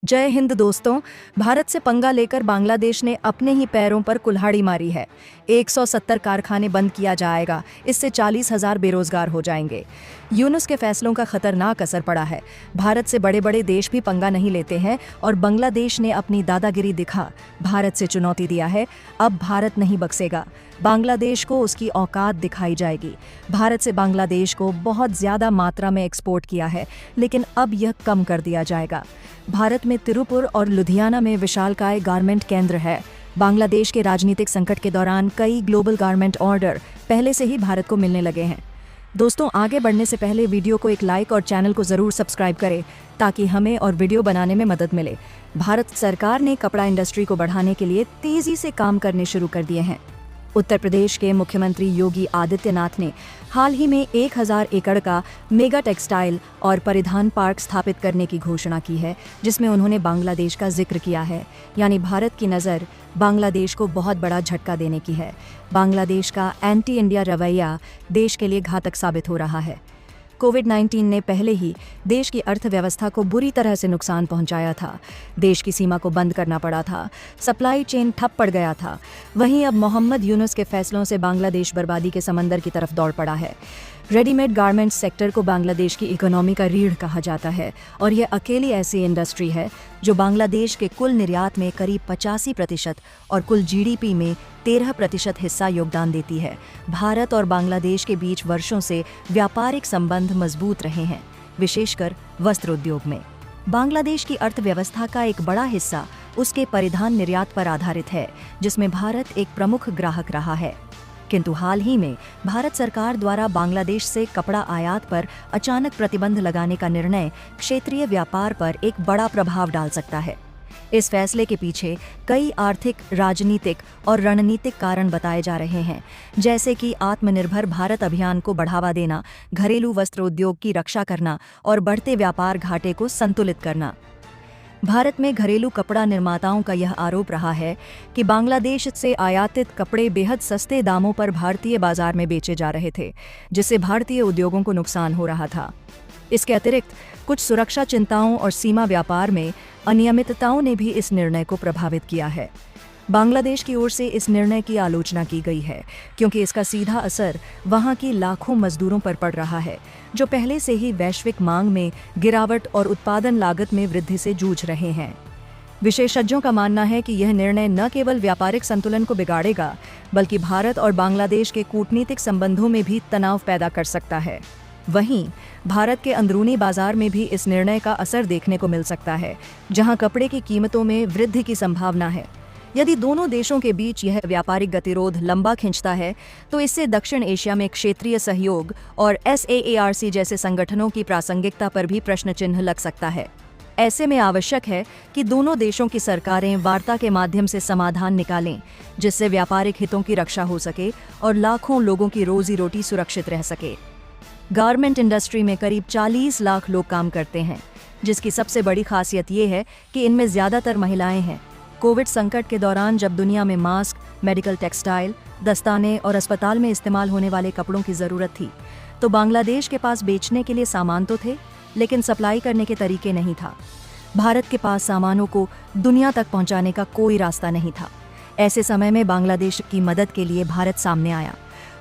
जय हिंद दोस्तों। भारत से पंगा लेकर बांग्लादेश ने अपने ही पैरों पर कुल्हाड़ी मारी है। 170 कारखाने बंद किया जाएगा, इससे 40,000 बेरोजगार हो जाएंगे। यूनुस के फैसलों का खतरनाक असर पड़ा है। भारत से बड़े बड़े देश भी पंगा नहीं लेते हैं और बांग्लादेश ने अपनी दादागिरी दिखा भारत से चुनौती दिया है। अब भारत नहीं बख्शेगा, बांग्लादेश को उसकी औकात दिखाई जाएगी। भारत से बांग्लादेश को बहुत ज्यादा मात्रा में एक्सपोर्ट किया है, लेकिन अब यह कम कर दिया जाएगा। भारत में तिरुपुर और लुधियाना में विशालकाय गारमेंट केंद्र है। बांग्लादेश के राजनीतिक संकट के दौरान कई ग्लोबल गारमेंट ऑर्डर पहले से ही भारत को मिलने लगे हैं। दोस्तों, आगे बढ़ने से पहले वीडियो को एक लाइक और चैनल को ज़रूर सब्सक्राइब करें ताकि हमें और वीडियो बनाने में मदद मिले। भारत सरकार ने कपड़ा इंडस्ट्री को बढ़ाने के लिए तेज़ी से काम करने शुरू कर दिए हैं। उत्तर प्रदेश के मुख्यमंत्री योगी आदित्यनाथ ने हाल ही में 1000 एकड़ का मेगा टेक्सटाइल और परिधान पार्क स्थापित करने की घोषणा की है, जिसमें उन्होंने बांग्लादेश का जिक्र किया है। यानी भारत की नज़र बांग्लादेश को बहुत बड़ा झटका देने की है। बांग्लादेश का एंटी इंडिया रवैया देश के लिए घातक साबित हो रहा है। कोविड-19 ने पहले ही देश की अर्थव्यवस्था को बुरी तरह से नुकसान पहुंचाया था। देश की सीमा को बंद करना पड़ा था, सप्लाई चेन ठप पड़ गया था। वहीं अब मोहम्मद यूनुस के फैसलों से बांग्लादेश बर्बादी के समंदर की तरफ दौड़ पड़ा है। रेडीमेड गारमेंट सेक्टर को बांग्लादेश की इकोनॉमी का रीढ़ कहा जाता है और यह अकेली ऐसी इंडस्ट्री है जो बांग्लादेश के कुल निर्यात में करीब 85% और कुल जीडीपी में 13% हिस्सा योगदान देती है। भारत और बांग्लादेश के बीच वर्षों से व्यापारिक संबंध मजबूत रहे हैं, विशेषकर वस्त्र उद्योग में। बांग्लादेश की अर्थव्यवस्था का एक बड़ा हिस्सा उसके परिधान निर्यात पर आधारित है, जिसमें भारत एक प्रमुख ग्राहक रहा है। किंतु हाल ही में भारत सरकार द्वारा बांग्लादेश से कपड़ा आयात पर अचानक प्रतिबंध लगाने का निर्णय क्षेत्रीय व्यापार पर एक बड़ा प्रभाव डाल सकता है। इस फैसले के पीछे कई आर्थिक, राजनीतिक और रणनीतिक कारण बताए जा रहे हैं, जैसे कि आत्मनिर्भर भारत अभियान को बढ़ावा देना, घरेलू वस्त्र उद्योग की रक्षा करना और बढ़ते व्यापार घाटे को संतुलित करना। भारत में घरेलू कपड़ा निर्माताओं का यह आरोप रहा है कि बांग्लादेश से आयातित कपड़े बेहद सस्ते दामों पर भारतीय बाजार में बेचे जा रहे थे, जिससे भारतीय उद्योगों को नुकसान हो रहा था। इसके अतिरिक्त कुछ सुरक्षा चिंताओं और सीमा व्यापार में अनियमितताओं ने भी इस निर्णय को प्रभावित किया है। बांग्लादेश की ओर से इस निर्णय की आलोचना की गई है, क्योंकि इसका सीधा असर वहां की लाखों मजदूरों पर पड़ रहा है, जो पहले से ही वैश्विक मांग में गिरावट और उत्पादन लागत में वृद्धि से जूझ रहे हैं। विशेषज्ञों का मानना है कि यह निर्णय न केवल व्यापारिक संतुलन को बिगाड़ेगा, बल्कि भारत और बांग्लादेश के कूटनीतिक संबंधों में भी तनाव पैदा कर सकता है। वहीं भारत के अंदरूनी बाजार में भी इस निर्णय का असर देखने को मिल सकता है, जहां कपड़े की कीमतों में वृद्धि की संभावना है। यदि दोनों देशों के बीच यह व्यापारिक गतिरोध लंबा खिंचता है, तो इससे दक्षिण एशिया में क्षेत्रीय सहयोग और SAARC जैसे संगठनों की प्रासंगिकता पर भी प्रश्न चिन्ह लग सकता है। ऐसे में आवश्यक है कि दोनों देशों की सरकारें वार्ता के माध्यम से समाधान निकालें, जिससे व्यापारिक हितों की रक्षा हो सके और लाखों लोगों की रोजी रोटी सुरक्षित रह सके। गारमेंट इंडस्ट्री में करीब 40 लाख लोग काम करते हैं, जिसकी सबसे बड़ी खासियत ये है कि इनमें ज़्यादातर महिलाएं हैं। कोविड संकट के दौरान जब दुनिया में मास्क, मेडिकल टेक्सटाइल, दस्ताने और अस्पताल में इस्तेमाल होने वाले कपड़ों की ज़रूरत थी, तो बांग्लादेश के पास बेचने के लिए सामान तो थे, लेकिन सप्लाई करने के तरीके नहीं था। भारत के पास सामानों को दुनिया तक पहुंचाने का कोई रास्ता नहीं था। ऐसे समय में बांग्लादेश की मदद के लिए भारत सामने आया।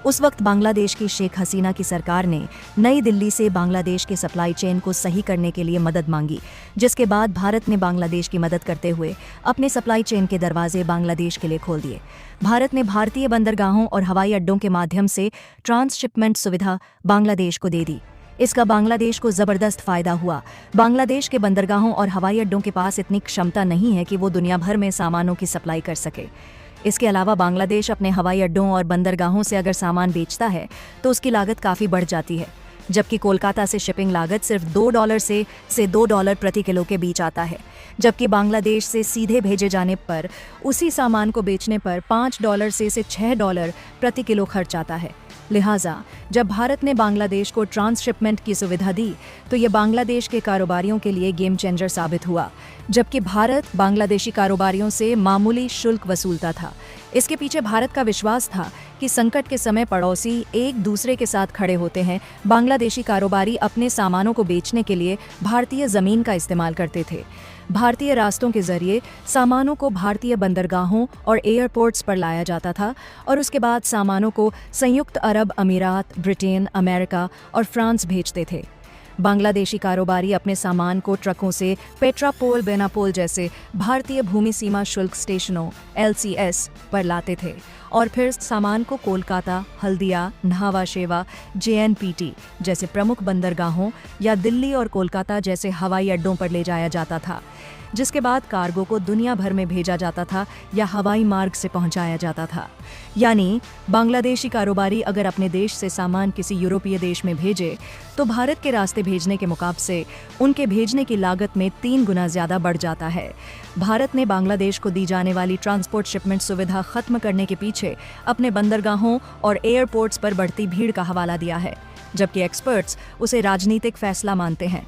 उस वक्त बांग्लादेश की शेख हसीना की सरकार ने नई दिल्ली से बांग्लादेश के सप्लाई चेन को सही करने के लिए मदद मांगी, जिसके बाद भारत ने बांग्लादेश की मदद करते हुए अपने सप्लाई चेन के दरवाजे बांग्लादेश के लिए खोल दिए। भारत ने भारतीय बंदरगाहों और हवाई अड्डों के माध्यम से ट्रांसशिपमेंट सुविधा बांग्लादेश को दे दी। इसका बांग्लादेश को जबरदस्त फायदा हुआ। बांग्लादेश के बंदरगाहों और हवाई अड्डों के पास इतनी क्षमता नहीं है कि वो दुनिया भर में सामानों की सप्लाई कर सके। इसके अलावा बांग्लादेश अपने हवाई अड्डों और बंदरगाहों से अगर सामान बेचता है तो उसकी लागत काफ़ी बढ़ जाती है, जबकि कोलकाता से शिपिंग लागत सिर्फ $2 से $2 प्रति किलो के बीच आता है, जबकि बांग्लादेश से सीधे भेजे जाने पर उसी सामान को बेचने पर $5 से $6 प्रति किलो खर्च आता है। लिहाजा जब भारत ने बांग्लादेश को ट्रांसशिपमेंट की सुविधा दी, तो ये बांग्लादेश के कारोबारियों के लिए गेम चेंजर साबित हुआ, जबकि भारत बांग्लादेशी कारोबारियों से मामूली शुल्क वसूलता था। इसके पीछे भारत का विश्वास था कि संकट के समय पड़ोसी एक दूसरे के साथ खड़े होते हैं। बांग्लादेशी कारोबारी अपने सामानों को बेचने के लिए भारतीय ज़मीन का इस्तेमाल करते थे। भारतीय रास्तों के जरिए सामानों को भारतीय बंदरगाहों और एयरपोर्ट्स पर लाया जाता था और उसके बाद सामानों को संयुक्त अरब अमीरात, ब्रिटेन, अमेरिका और फ्रांस भेजते थे। बांग्लादेशी कारोबारी अपने सामान को ट्रकों से पेट्रापोल, बेनापोल जैसे भारतीय भूमि सीमा शुल्क स्टेशनों (LCS) पर लाते थे और फिर सामान को कोलकाता, हल्दिया, न्हावा शेवा, JNPT जैसे प्रमुख बंदरगाहों या दिल्ली और कोलकाता जैसे हवाई अड्डों पर ले जाया जाता था, जिसके बाद कार्गो को दुनिया भर में भेजा जाता था या हवाई मार्ग से पहुंचाया जाता था। यानी बांग्लादेशी कारोबारी अगर अपने देश से सामान किसी यूरोपीय देश में भेजे तो भारत के रास्ते भेजने के मुकाबले से उनके भेजने की लागत में 3 गुना ज्यादा बढ़ जाता है। भारत ने बांग्लादेश को दी जाने वाली ट्रांसपोर्ट शिपमेंट सुविधा खत्म करने के पीछे अपने बंदरगाहों और एयरपोर्ट्स पर बढ़ती भीड़ का हवाला दिया है, जबकि एक्सपर्ट्स उसे राजनीतिक फैसला मानते हैं।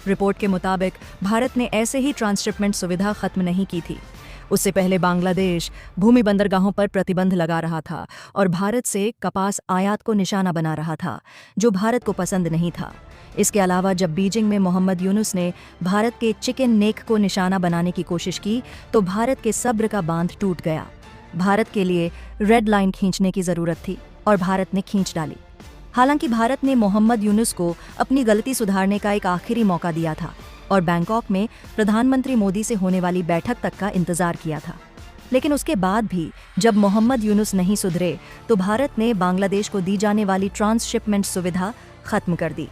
रिपोर्ट के मुताबिक भारत ने ऐसे ही ट्रांसशिपमेंट सुविधा खत्म नहीं की थी। उससे पहले बांग्लादेश भूमि बंदरगाहों पर प्रतिबंध लगा रहा था और भारत से कपास आयात को निशाना बना रहा था, जो भारत को पसंद नहीं था। इसके अलावा जब बीजिंग में मोहम्मद यूनुस ने भारत के चिकन नेक को निशाना बनाने की कोशिश की तो भारत के सब्र का बांध टूट गया। भारत के लिए रेड लाइन खींचने की जरूरत थी और भारत ने खींच डाली। हालांकि भारत ने मोहम्मद यूनुस को अपनी गलती सुधारने का एक आखिरी मौका दिया था और बैंकॉक में प्रधानमंत्री मोदी से होने वाली बैठक तक का इंतजार किया था। लेकिन उसके बाद भी जब मोहम्मद यूनुस नहीं सुधरे तो भारत ने बांग्लादेश को दी जाने वाली ट्रांसशिपमेंट सुविधा खत्म कर दी।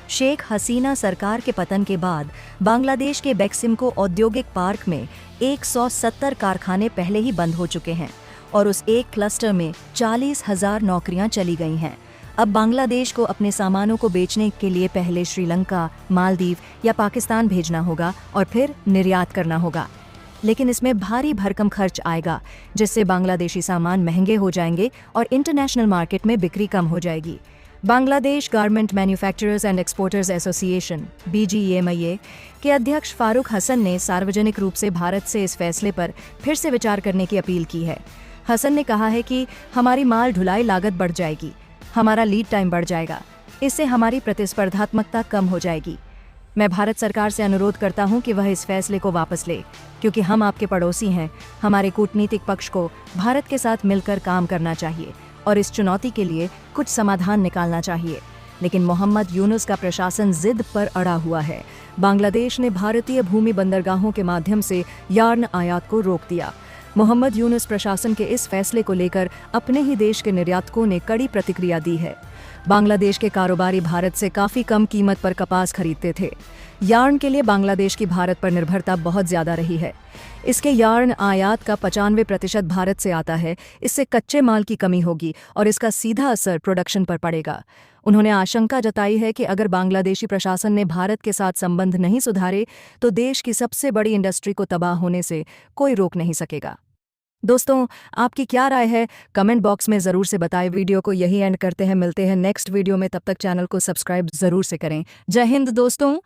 शेख हसीना सरकार के पतन के बाद बांग्लादेश के बेक्सिमको औद्योगिक पार्क में 170 कारखाने पहले ही बंद हो चुके हैं और उस एक क्लस्टर में 40,000 नौकरियां चली गई हैं। अब बांग्लादेश को अपने सामानों को बेचने के लिए पहले श्रीलंका, मालदीव या पाकिस्तान भेजना होगा और फिर निर्यात करना होगा। लेकिन इसमें भारी भरकम खर्च आएगा, जिससे बांग्लादेशी सामान महंगे हो जाएंगे और इंटरनेशनल मार्केट में बिक्री कम हो जाएगी। Bangladesh garment manufacturers and exporters association (BGMEA) के अध्यक्ष फारूक हसन ने सार्वजनिक रूप से भारत से इस फैसले पर फिर से विचार करने की अपील की है। हसन ने कहा है कि हमारी माल ढुलाई लागत बढ़ जाएगी, हमारा लीड टाइम बढ़ जाएगा, इससे हमारी प्रतिस्पर्धात्मकता कम हो जाएगी। मैं भारत सरकार से अनुरोध करता हूं कि वह इस फैसले को वापस ले, क्योंकि हम आपके पड़ोसी हैं। हमारे कूटनीतिक पक्ष को भारत के साथ मिलकर काम करना चाहिए और इस चुनौती के लिए कुछ समाधान निकालना चाहिए। लेकिन मोहम्मद यूनुस का प्रशासन जिद पर अड़ा हुआ है। बांग्लादेश ने भारतीय भूमि बंदरगाहों के माध्यम से यार्न आयात को रोक दिया। मोहम्मद यूनुस प्रशासन के इस फैसले को लेकर अपने ही देश के निर्यातकों ने कड़ी प्रतिक्रिया दी है। बांग्लादेश के कारोबारी भारत से काफी कम कीमत पर कपास खरीदते थे। यार्न के लिए बांग्लादेश की भारत पर निर्भरता बहुत ज्यादा रही है। इसके यार्न आयात का 95% भारत से आता है। इससे कच्चे माल की कमी होगी और इसका सीधा असर प्रोडक्शन पर पड़ेगा। उन्होंने आशंका जताई है कि अगर बांग्लादेशी प्रशासन ने भारत के साथ संबंध नहीं सुधारे तो देश की सबसे बड़ी इंडस्ट्री को तबाह होने से कोई रोक नहीं सकेगा। दोस्तों, आपकी क्या राय है? कमेंट बॉक्स में ज़रूर से बताएं। वीडियो को यही एंड करते हैं, मिलते हैं नेक्स्ट वीडियो में। तब तक चैनल को सब्सक्राइब ज़रूर से करें। जय हिंद दोस्तों।